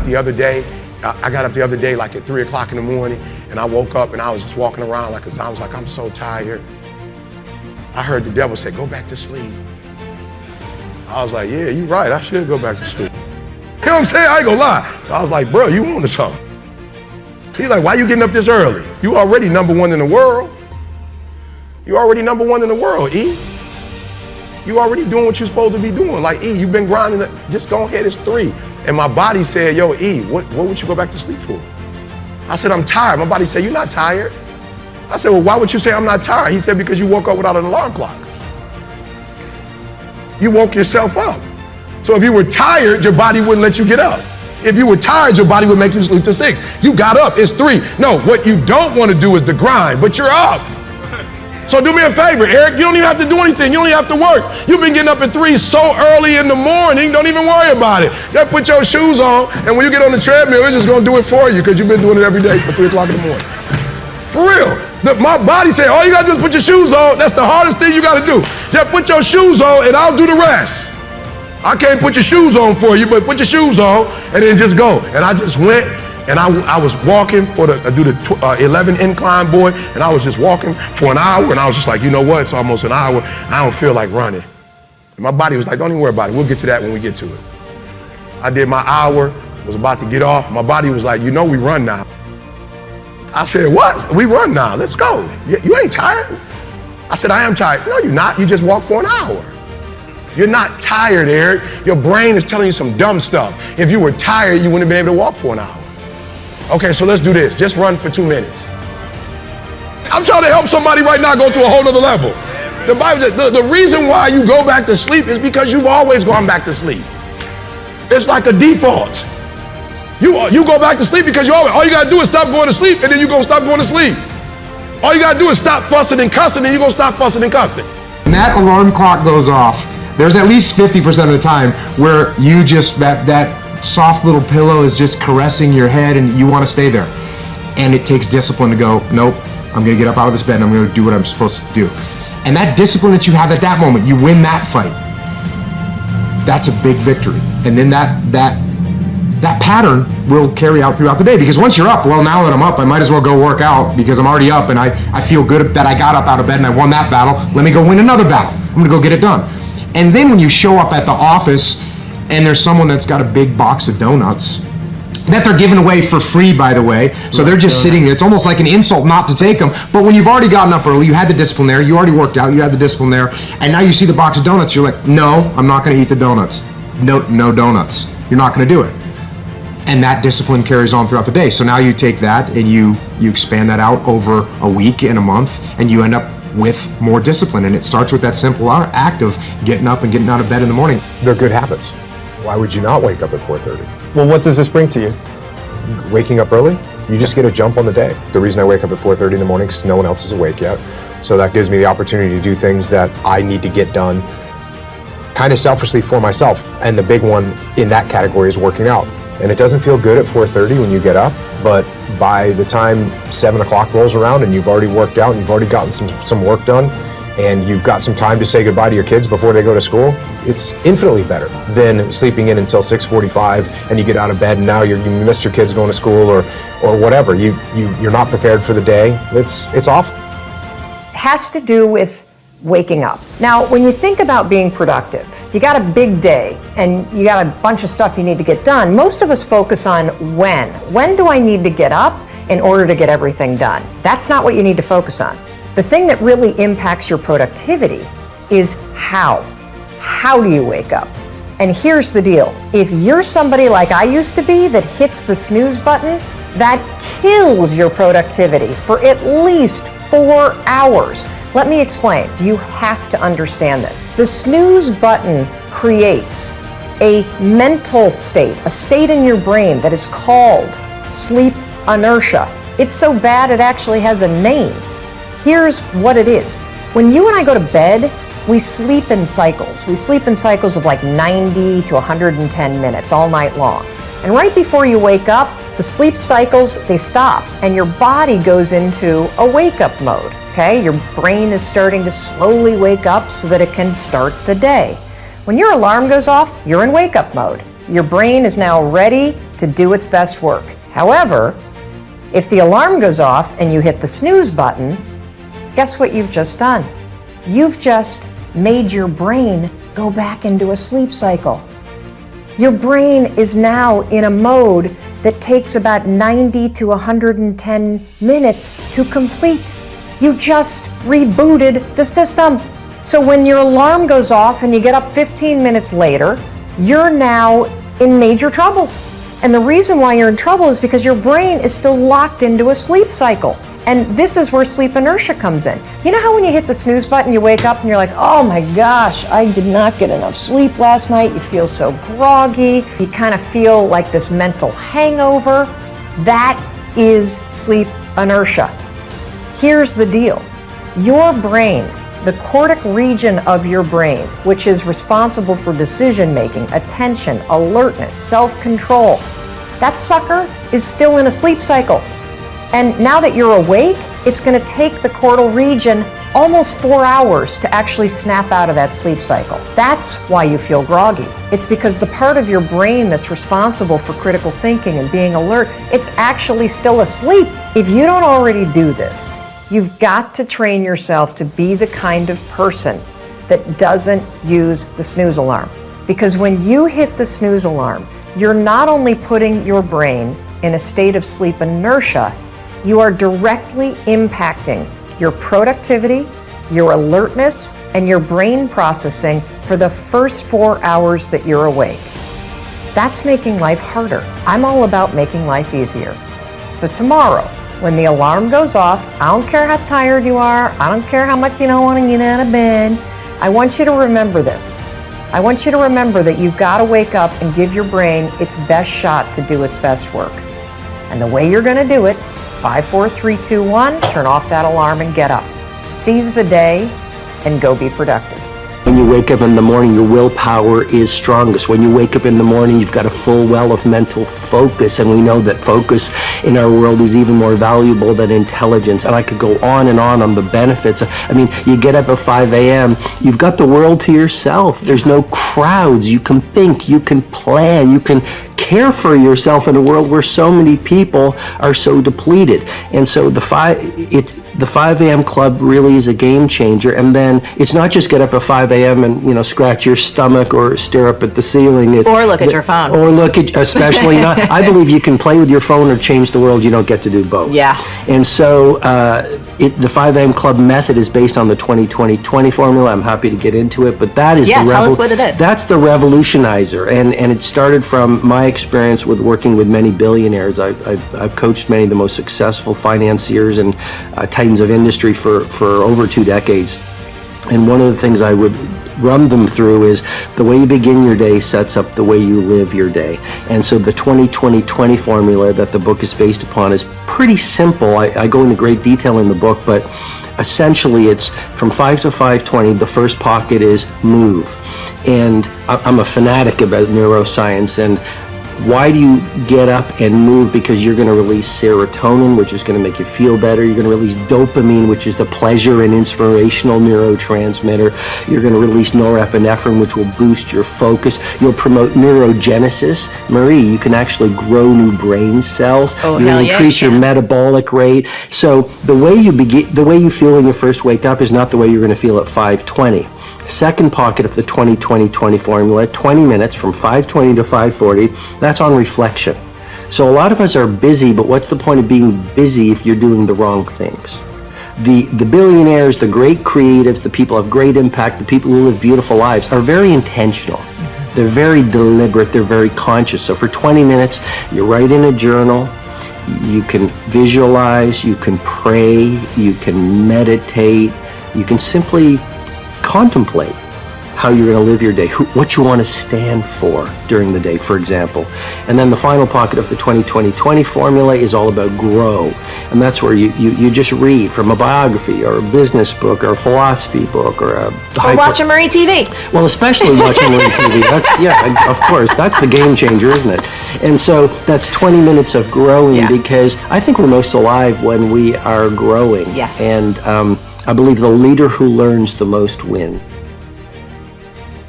the other day. I got up the other day like at 3 o'clock in the morning, and I woke up and I was just walking around like a zombie. I was like, I'm so tired. I heard the devil say, go back to sleep. I was like, yeah, you're right, I should go back to sleep. You know what I'm saying? I ain't gonna lie. I was like, bro, you wanted something. He's like, why you getting up this early? You already #1 in the world. You already #1 in the world, E. You already doing what you're supposed to be doing. Like, E, you've been grinding, just go ahead, it's 3. And my body said, yo, E, what would you go back to sleep for? I said, I'm tired. My body said, you're not tired. I said, well, why would you say I'm not tired? He said, because you woke up without an alarm clock. You woke yourself up. So if you were tired, your body wouldn't let you get up. If you were tired, your body would make you sleep till 6. You got up, it's 3. No, what you don't want to do is the grind, but you're up. So do me a favor, Eric, you don't even have to do anything. You don't even have to work. You've been getting up at 3 so early in the morning, don't even worry about it. Just put your shoes on, and when you get on the treadmill, it's just gonna do it for you because you've been doing it every day for 3 o'clock in the morning. For real. My body said, all you gotta do is put your shoes on. That's the hardest thing you gotta do. Just put your shoes on and I'll do the rest. I can't put your shoes on for you, but put your shoes on and then just go. And I just went and I was walking for do the 11 incline, boy, and I was just walking for an hour and I was just like, you know what, it's almost an hour. I don't feel like running. And my body was like, don't even worry about it. We'll get to that when we get to it. I did my hour, was about to get off. My body was like, you know we run now. I said, what? We run now, let's go. You ain't tired? I said, I am tired. No, you're not, you just walked for an hour. You're not tired, Eric. Your brain is telling you some dumb stuff. If you were tired, you wouldn't have been able to walk for an hour. Okay, so let's do this. Just run for 2 minutes. I'm trying to help somebody right now go to a whole nother level. The Bible says the reason why you go back to sleep is because you've always gone back to sleep. It's like a default. You go back to sleep because all you gotta do is stop going to sleep and then you're gonna stop going to sleep. All you gotta do is stop fussing and cussing and you're gonna stop fussing and cussing. When that alarm clock goes off, there's at least 50% of the time where you just, that soft little pillow is just caressing your head and you wanna stay there. And it takes discipline to go, nope, I'm gonna get up out of this bed and I'm gonna do what I'm supposed to do. And that discipline that you have at that moment, you win that fight. That's a big victory. And then that pattern will carry out throughout the day, because once you're up, well, now that I'm up, I might as well go work out because I'm already up and I feel good that I got up out of bed and I won that battle. Let me go win another battle. I'm gonna go get it done. And then when you show up at the office and there's someone that's got a big box of donuts that they're giving away for free, by the way, so they're just sitting there. It's almost like an insult not to take them, but when you've already gotten up early, you had the discipline there, you already worked out, you had the discipline there, and now you see the box of donuts, you're like, no, I'm not gonna eat the donuts. No donuts. You're not gonna do it. And that discipline carries on throughout the day. So now you take that and you expand that out over a week and a month, and you end up with more discipline. And it starts with that simple act of getting up and getting out of bed in the morning. They're good habits. Why would you not wake up at 4:30? Well, what does this bring to you? Waking up early, you just get a jump on the day. The reason I wake up at 4:30 in the morning is no one else is awake yet. So that gives me the opportunity to do things that I need to get done kind of selfishly for myself. And the big one in that category is working out. And it doesn't feel good at 4:30 when you get up, but by the time 7 o'clock rolls around and you've already worked out and you've already gotten some work done and you've got some time to say goodbye to your kids before they go to school, it's infinitely better than sleeping in until 6:45 and you get out of bed and now you missed your kids going to school or whatever. You're not prepared for the day. It's awful. Has to do with waking up. Now, when you think about being productive, if you got a big day and you got a bunch of stuff you need to get done, most of us focus on when. When do I need to get up in order to get everything done? That's not what you need to focus on. The thing that really impacts your productivity is how. How do you wake up? And here's the deal. If you're somebody like I used to be that hits the snooze button, that kills your productivity for at least 4 hours. Let me explain. You have to understand this. The snooze button creates a mental state, a state in your brain that is called sleep inertia. It's so bad it actually has a name. Here's what it is. When you and I go to bed, we sleep in cycles. We sleep in cycles of like 90 to 110 minutes all night long. And right before you wake up, the sleep cycles, they stop and your body goes into a wake-up mode. Okay, your brain is starting to slowly wake up so that it can start the day. When your alarm goes off, you're in wake-up mode. Your brain is now ready to do its best work. However, if the alarm goes off and you hit the snooze button, guess what you've just done? You've just made your brain go back into a sleep cycle. Your brain is now in a mode that takes about 90 to 110 minutes to complete. You just rebooted the system. So when your alarm goes off and you get up 15 minutes later, you're now in major trouble. And the reason why you're in trouble is because your brain is still locked into a sleep cycle. And this is where sleep inertia comes in. You know how when you hit the snooze button, you wake up and you're like, oh my gosh, I did not get enough sleep last night. You feel so groggy. You kind of feel like this mental hangover. That is sleep inertia. Here's the deal. Your brain, the cortic region of your brain, which is responsible for decision making, attention, alertness, self-control, that sucker is still in a sleep cycle. And now that you're awake, it's going to take the cortical region almost 4 hours to actually snap out of that sleep cycle. That's why you feel groggy. It's because the part of your brain that's responsible for critical thinking and being alert, it's actually still asleep. If you don't already do this, you've got to train yourself to be the kind of person that doesn't use the snooze alarm. Because when you hit the snooze alarm, you're not only putting your brain in a state of sleep inertia, you are directly impacting your productivity, your alertness, and your brain processing for the first 4 hours that you're awake. That's making life harder. I'm all about making life easier. So tomorrow, when the alarm goes off, I don't care how tired you are, I don't care how much you don't want to get out of bed, I want you to remember this. I want you to remember that you've got to wake up and give your brain its best shot to do its best work. And the way you're going to do it is 5, 4, 3, 2, 1, turn off that alarm and get up. Seize the day and go be productive. When you wake up in the morning, your willpower is strongest. When you wake up in the morning, you've got a full well of mental focus, and we know that focus in our world is even more valuable than intelligence. And I could go on the benefits. I mean, you get up at 5 a.m., you've got the world to yourself. There's no crowds. You can think, you can plan, you can care for yourself in a world where so many people are so depleted. And so the 5 a.m. club really is a game changer. And then it's not just get up at 5 a.m. and, scratch your stomach or stare up at the ceiling. Or look at your phone. Or look at, especially not. I believe you can play with your phone or change the world. You don't get to do both. Yeah. And so the 5 a.m. club method is based on the 20-20-20 formula. I'm happy to get into it, but that is tell us what it is. That's the revolutionizer. And it started from my experience with working with many billionaires. I've coached many of the most successful financiers and titans of industry for over 2 decades. And one of the things I would run them through is the way you begin your day sets up the way you live your day. And so the 20-20-20 formula that the book is based upon is pretty simple. I go into great detail in the book, but essentially it's from 5 to 5:20. The first pocket is move. And I'm a fanatic about neuroscience, and why do you get up and move? Because you're going to release serotonin, which is going to make you feel better. You're going to release dopamine, which is the pleasure and inspirational neurotransmitter. You're going to release norepinephrine, which will boost your focus. You'll promote neurogenesis. Marie, you can actually grow new brain cells. Oh, You'll hell yeah, increase you your can. metabolic rate. So the way you feel when you first wake up is not the way you're going to feel at 5:20. Second pocket of the 20-20-20 formula, 20 minutes from 5:20 to 5:40, that's on reflection. So a lot of us are busy, but what's the point of being busy if you're doing the wrong things? The billionaires, the great creatives, the people of great impact, the people who live beautiful lives are very intentional. They're very deliberate, they're very conscious. So for 20 minutes, you write in a journal, you can visualize, you can pray, you can meditate, you can simply contemplate how you're going to live your day, what you want to stand for during the day, for example. And then the final pocket of the 20-20-20 formula is all about grow. And that's where you just read from a biography or a business book or a philosophy book or a... Or watch a Marie TV. Well, especially watching Marie TV. Yeah, of course. That's the game changer, isn't it? And so that's 20 minutes of growing, because I think we're most alive when we are growing. Yes. And I believe the leader who learns the most wins.